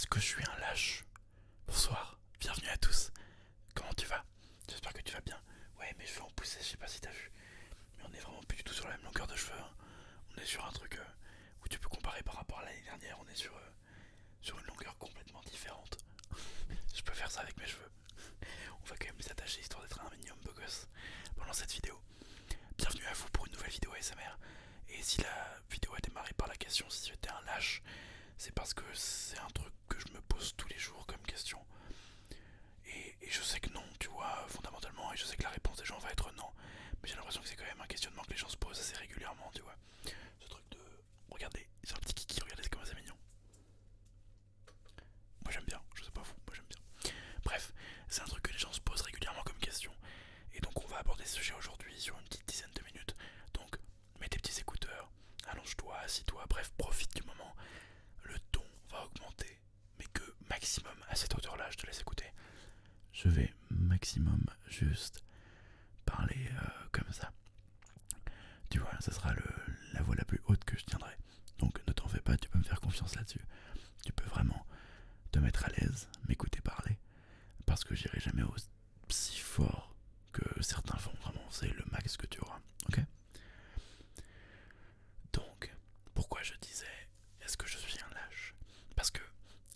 Est-ce que je suis un lâche? Bonsoir, bienvenue à tous. Comment tu vas? J'espère que tu vas bien. Ouais, mes cheveux ont poussé, je sais pas si t'as vu. Mais on est vraiment plus du tout sur la même longueur de cheveux, hein. On est sur un truc où tu peux comparer par rapport à l'année dernière. On est sur une longueur complètement différente. Je peux faire ça avec mes cheveux. On va quand même les attacher histoire d'être un minimum beau gosse pendant cette vidéo. Bienvenue à vous pour une nouvelle vidéo ASMR. Et si la vidéo a démarré par la question si j'étais un lâche, c'est parce que c'est un truc que je me pose tous les jours comme question. Et je sais que non, tu vois, fondamentalement, et je sais que la réponse des gens va être non. Mais j'ai l'impression que c'est quand même un questionnement que les gens se posent assez régulièrement, tu vois. Ce truc de... Regardez, c'est un petit kiki, regardez comment c'est mignon. Moi j'aime bien, je sais pas vous, moi j'aime bien. Bref, c'est un truc que les gens se posent régulièrement comme question. Et donc on va aborder ce sujet aujourd'hui sur une petite dizaine de minutes. Donc mets tes petits écouteurs, allonge-toi, assis-toi, bref, profite du moment. Le ton va augmenter, mais que maximum à cette hauteur-là, je te laisse écouter. Je vais maximum juste parler comme ça. Tu vois, ça sera la voix la plus haute que je tiendrai. Donc ne t'en fais pas, tu peux me faire confiance là-dessus. Tu peux vraiment te mettre à l'aise, m'écouter parler. Parce que j'irai jamais aussi fort que certains font. Vraiment, c'est le max que tu auras. Ok? Donc, pourquoi je disais, est-ce que je suis un lâche? Parce que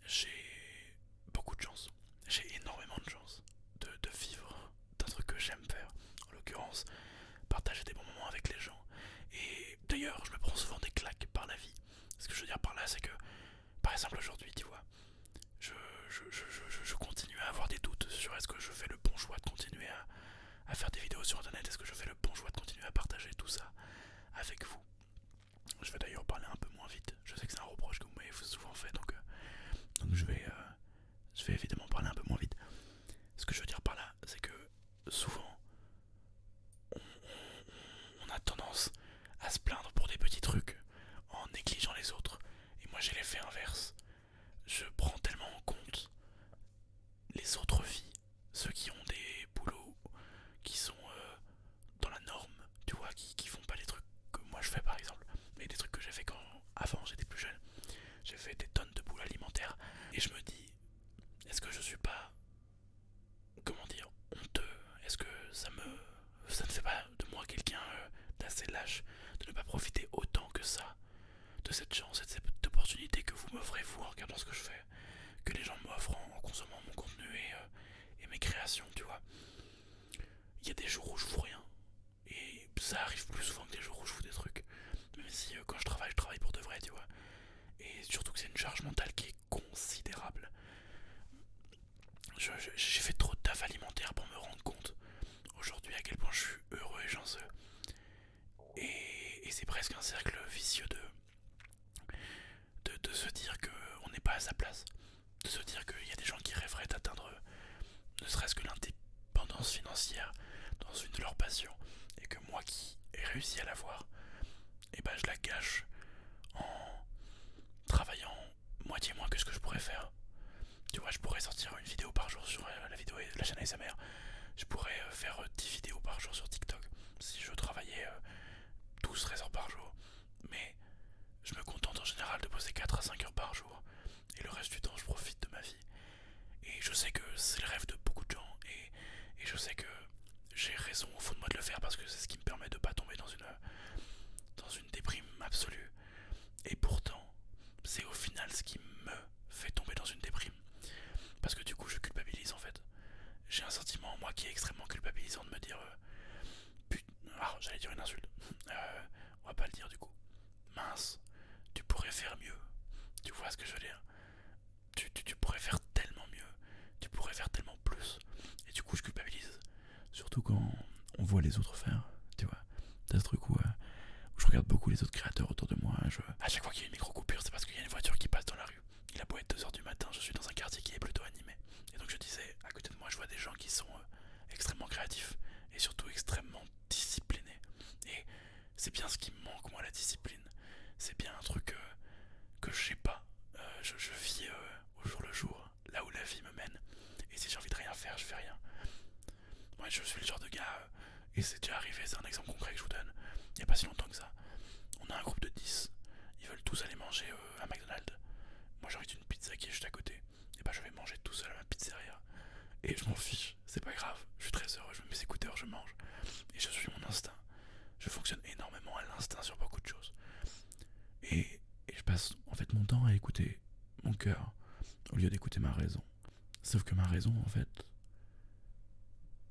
j'ai beaucoup de chance. J'ai énormément de chance de vivre d'un truc que j'aime faire. En l'occurrence, partager des bons moments avec les gens. Et d'ailleurs, je me prends souvent des claques par la vie. Ce que je veux dire par là, c'est que, par exemple, aujourd'hui, tu vois, je continue à avoir des doutes sur est-ce que je fais le bon choix de continuer à faire des vidéos sur internet, est-ce que je fais le bon choix de continuer à partager tout ça avec vous. Je vais d'ailleurs parler un peu moins vite. Je sais que c'est un reproche que vous m'avez souvent fait, donc je vais évidemment parler un peu moins vite. Ce que je veux dire par là, c'est que souvent, on a tendance à se plaindre pour des petits trucs en négligeant les autres. Et moi, j'ai l'effet inverse. Je prends tellement en compte les autres vies, ceux qui ont des boulots qui sont dans la norme, tu vois, qui font pas les trucs que moi je fais par exemple, mais des trucs que j'ai fait quand avant j'étais plus jeune. J'ai fait des tonnes de boulots alimentaires et je me dis, est-ce que je suis pas, comment dire, honteux? Est-ce que ça ne fait pas de moi quelqu'un d'assez lâche de ne pas profiter autant que ça de cette chance et de cette opportunité que vous m'offrez vous en regardant ce que je fais, que les gens m'offrent en consommant mon contenu et mes créations, tu vois. Il y a des jours où je fous rien et ça arrive plus souvent que des jours où je fous des trucs. Même si quand je travaille pour de vrai, tu vois. Et surtout que c'est une charge mentale qui est considérable. J'ai fait trop de taf alimentaire pour me rendre compte aujourd'hui à quel point je suis heureux et chanceux. Et c'est presque un cercle vicieux de se dire qu'on n'est pas à sa place. De se dire qu'il y a des gens qui rêveraient d'atteindre ne serait-ce que l'indépendance financière dans une de leurs passions. Et que moi qui ai réussi à l'avoir, et ben je la gâche en travaillant moitié moins que ce que je pourrais faire. Tu vois, je pourrais sortir une vidéo par jour sur la chaîne ASMR. Je pourrais faire 10 vidéos par jour sur TikTok si je travaillais 12-13 heures par jour. Mais je me contente en général de poser 4 à 5 heures par jour. Et le reste du temps, je profite de ma vie. Et je sais que c'est le rêve de beaucoup de gens. Et je sais que j'ai raison au fond de moi de le faire parce que c'est ce qui me permet de ne pas tomber dans une déprime absolue. Et pourtant, c'est au final ce qui me fait tomber dans une déprime. Parce que du coup, je culpabilise en fait. J'ai un sentiment en moi qui est extrêmement culpabilisant de me dire ah, j'allais dire une insulte. On va pas le dire du coup. Mince, tu pourrais faire mieux. Tu vois ce que je veux dire? Tu pourrais faire tellement mieux. Tu pourrais faire tellement plus. Et du coup, je culpabilise. Surtout quand on voit les autres faire. Tu vois? T'as ce truc où je regarde beaucoup les autres créateurs autour de moi. À chaque fois qu'il y a une micro-coupure, c'est parce qu'il y a une voiture qui passe dans la rue. Il a beau être 2 heures du matin, je suis dans un quartier qui est plutôt animé. Et donc je disais, à côté de moi, je vois des gens qui sont extrêmement créatifs et surtout extrêmement disciplinés. Et c'est bien ce qui me manque, moi, la discipline. C'est bien un truc que je sais pas. Je vis au jour le jour, là où la vie me mène. Et si j'ai envie de rien faire, je fais rien. Moi, je suis le genre de gars, et c'est déjà arrivé, c'est un exemple concret que je vous donne. Il n'y a pas si longtemps que ça. On a un groupe de 10. Ils veulent tous aller manger à McDonald's. Moi, j'ai envie d'une pizza qui est juste à côté. Et je m'en fiche, c'est pas grave, je suis très heureux, je mets mes écouteurs, je mange, et je suis mon instinct. Je fonctionne énormément à l'instinct sur beaucoup de choses. Et je passe en fait mon temps à écouter mon cœur au lieu d'écouter ma raison. Sauf que ma raison, en fait,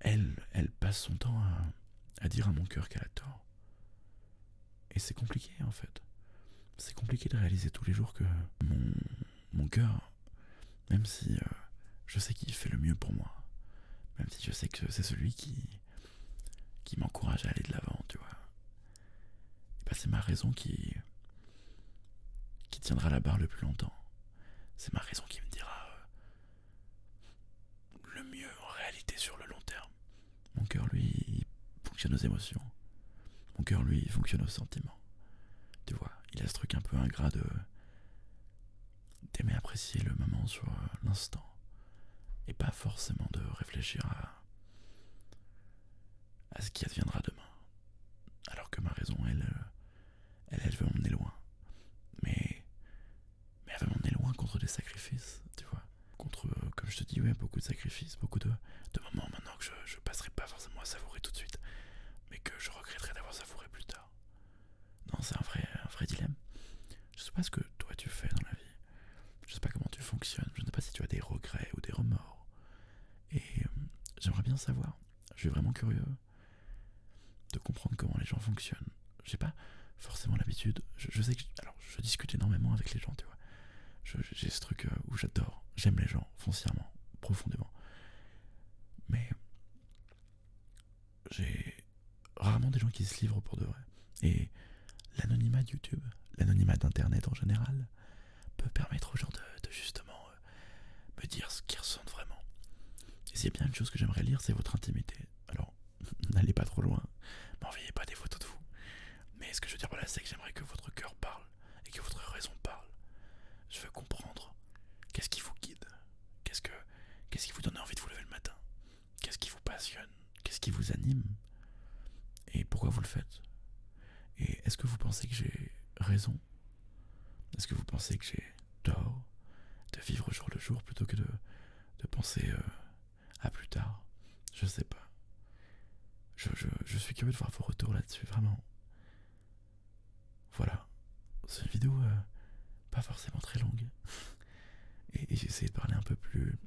elle passe son temps à dire à mon cœur qu'elle a tort. Et c'est compliqué, en fait. C'est compliqué de réaliser tous les jours que mon cœur, même si je sais qu'il fait le mieux pour moi, même si je sais que c'est celui qui m'encourage à aller de l'avant, tu vois, et ben c'est ma raison qui tiendra la barre le plus longtemps. C'est ma raison qui me dira le mieux en réalité sur le long terme. Mon cœur, lui, il fonctionne aux émotions. Mon cœur, lui, il fonctionne aux sentiments. Tu vois, il a ce truc un peu ingrat d'aimer apprécier le moment sur l'instant. Et pas forcément de réfléchir à ce qui adviendra demain. Alors que ma raison, elle veut m'emmener loin. Mais elle veut m'emmener loin contre des sacrifices, tu vois. Contre, comme je te dis, ouais, beaucoup de sacrifices, beaucoup de moments maintenant que je passerai pas forcément à savourer tout de suite, mais que je regretterai d'avoir savouré plus tard. Non, c'est un vrai dilemme. Je sais pas ce que toi tu fais dans la vie. Je sais pas comment tu fonctionnes. Je ne sais pas si tu as des regrets ou des remords. Et j'aimerais bien savoir. Je suis vraiment curieux de comprendre comment les gens fonctionnent. J'ai pas forcément l'habitude. Je sais que. Alors, je discute énormément avec les gens, tu vois. J'ai ce truc où j'adore. J'aime les gens, foncièrement, profondément. Mais j'ai rarement des gens qui se livrent pour de vrai. Et l'anonymat de YouTube, l'anonymat d'Internet en général, peut permettre aux gens de justement me dire ce qu'ils ressentent vraiment. Et s'il y a bien une chose que j'aimerais lire, c'est votre intimité. Alors, n'allez pas trop loin, m'envoyez pas des photos de vous. Mais ce que je veux dire par là, c'est que j'aimerais que votre cœur parle et que votre raison parle. Je veux comprendre qu'est-ce qui vous guide, qu'est-ce qui vous donne envie de vous lever le matin, qu'est-ce qui vous passionne, qu'est-ce qui vous anime et pourquoi vous le faites. Et est-ce que vous pensez que j'ai raison? Est-ce que vous pensez que j'ai tort de vivre jour le jour plutôt que de penser à plus tard? Je sais pas. Je suis curieux de voir vos retours là-dessus, vraiment. Voilà. C'est une vidéo pas forcément très longue. Et j'ai essayé de parler un peu plus